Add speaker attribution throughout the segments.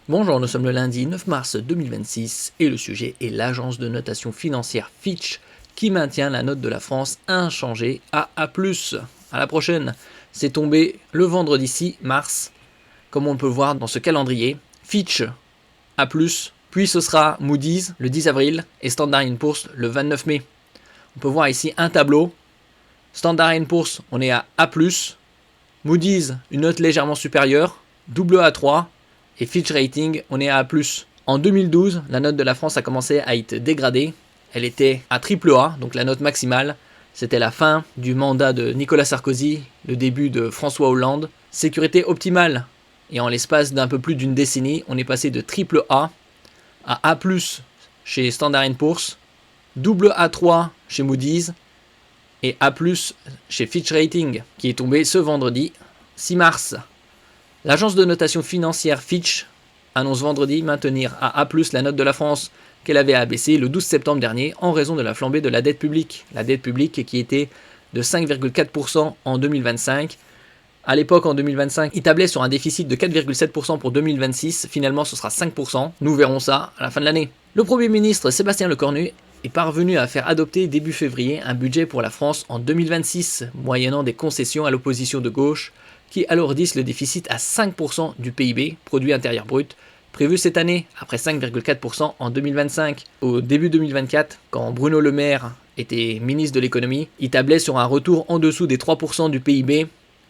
Speaker 1: Bonjour, nous sommes le lundi 9 mars 2026 et le sujet est l'agence de notation financière Fitch qui maintient la note de la France inchangée à A+. À la prochaine, c'est tombé le vendredi 6 mars, comme on peut voir dans ce calendrier. Fitch A+, puis ce sera Moody's le 10 avril et Standard & Poor's le 29 mai. On peut voir ici un tableau. Standard & Poor's, on est à A+, Moody's, une note légèrement supérieure, AA3, et Fitch Rating, on est à A+. En 2012, la note de la France a commencé à être dégradée. Elle était à AAA, donc la note maximale. C'était la fin du mandat de Nicolas Sarkozy, le début de François Hollande. Sécurité optimale. Et en l'espace d'un peu plus d'une décennie, on est passé de AAA à A+, chez Standard & Poor's, AA3 chez Moody's, et A+, chez Fitch Rating, qui est tombé ce vendredi 6 mars. L'agence de notation financière Fitch annonce vendredi maintenir à A+, la note de la France qu'elle avait abaissée le 12 septembre dernier en raison de la flambée de la dette publique. La dette publique qui était de 5,4% en 2025. À l'époque, en 2025, il tablait sur un déficit de 4,7% pour 2026. Finalement, ce sera 5%. Nous verrons ça à la fin de l'année. Le Premier ministre Sébastien Lecornu est parvenu à faire adopter début février un budget pour la France en 2026, moyennant des concessions à l'opposition de gauche, qui alourdissent le déficit à 5% du PIB, produit intérieur brut, prévu cette année, après 5,4% en 2025. Au début 2024, quand Bruno Le Maire était ministre de l'économie, il tablait sur un retour en dessous des 3% du PIB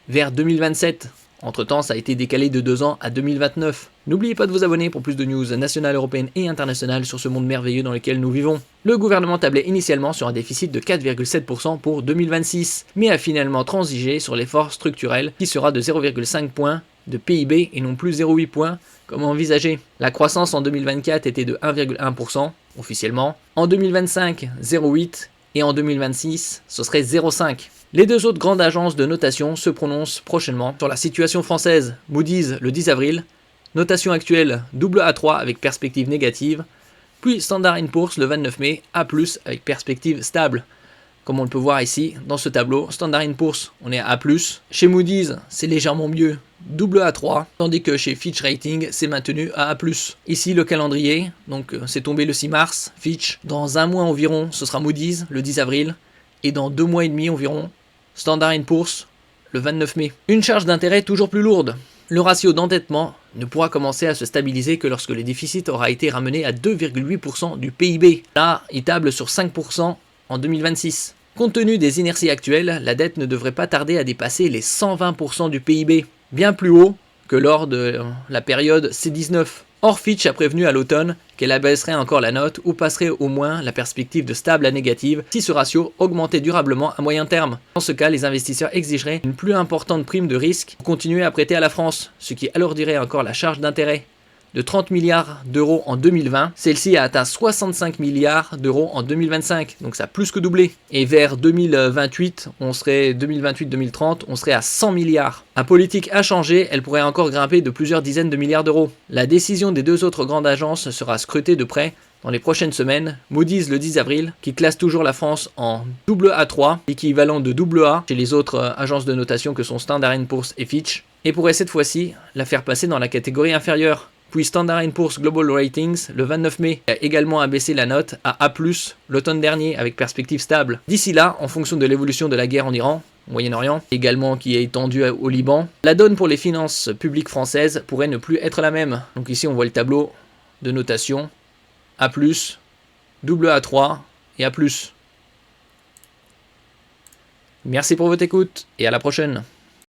Speaker 1: vers 2027. Entre-temps, ça a été décalé de 2 ans à 2029. N'oubliez pas de vous abonner pour plus de news nationales, européennes et internationales sur ce monde merveilleux dans lequel nous vivons. Le gouvernement tablait initialement sur un déficit de 4,7% pour 2026, mais a finalement transigé sur l'effort structurel qui sera de 0,5 points de PIB et non plus 0,8 points comme envisagé. La croissance en 2024 était de 1,1% officiellement, en 2025 0,8% et en 2026 ce serait 0,5%. Les deux autres grandes agences de notation se prononcent prochainement sur la situation française. Moody's le 10 avril, notation actuelle AA3 avec perspective négative, puis Standard & Poor's le 29 mai, A+, avec perspective stable. Comme on le peut voir ici dans ce tableau, Standard & Poor's, on est à A+, chez Moody's, c'est légèrement mieux, AA3, tandis que chez Fitch Rating, c'est maintenu à A+. Ici le calendrier, donc c'est tombé le 6 mars, Fitch, dans un mois environ, ce sera Moody's le 10 avril, et dans 2 mois et demi environ, Standard & Poor's le 29 mai. Une charge d'intérêt toujours plus lourde. Le ratio d'endettement ne pourra commencer à se stabiliser que lorsque le déficit aura été ramené à 2,8% du PIB. Là, il table sur 5% en 2026. Compte tenu des inerties actuelles, la dette ne devrait pas tarder à dépasser les 120% du PIB, bien plus haut que lors de la période C19. Or, Fitch a prévenu à l'automne qu'elle abaisserait encore la note ou passerait au moins la perspective de stable à négative si ce ratio augmentait durablement à moyen terme. Dans ce cas, les investisseurs exigeraient une plus importante prime de risque pour continuer à prêter à la France, ce qui alourdirait encore la charge d'intérêt. De 30 milliards d'euros en 2020, celle-ci a atteint 65 milliards d'euros en 2025, donc ça a plus que doublé. Et vers 2028, 2028-2030, on serait à 100 milliards. La politique a changé, elle pourrait encore grimper de plusieurs dizaines de milliards d'euros. La décision des deux autres grandes agences sera scrutée de près dans les prochaines semaines. Moody's le 10 avril, qui classe toujours la France en AA3, équivalent de AA chez les autres agences de notation que sont Standard & Poor's et Fitch, et pourrait cette fois-ci la faire passer dans la catégorie inférieure. Puis Standard & Poor's Global Ratings, le 29 mai, a également abaissé la note à A+, l'automne dernier, avec perspective stable. D'ici là, en fonction de l'évolution de la guerre en Iran, au Moyen-Orient, également qui est étendue au Liban, la donne pour les finances publiques françaises pourrait ne plus être la même. Donc ici, on voit le tableau de notation A+, AA3 et A+. Merci pour votre écoute et à la prochaine.